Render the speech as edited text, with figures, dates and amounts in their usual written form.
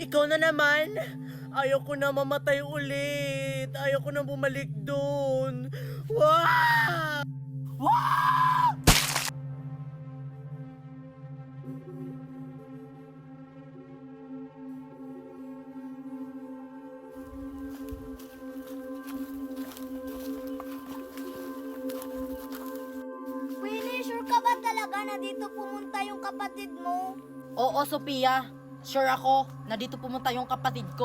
Ikaw na naman? Ayoko na mamatay ulit. Ayoko na bumalik doon. Wah! Wah! Winnie, sure ka ba talaga na dito pumunta yung kapatid mo? Oo, Sophia. Sure ako na dito pumunta yung kapatid ko.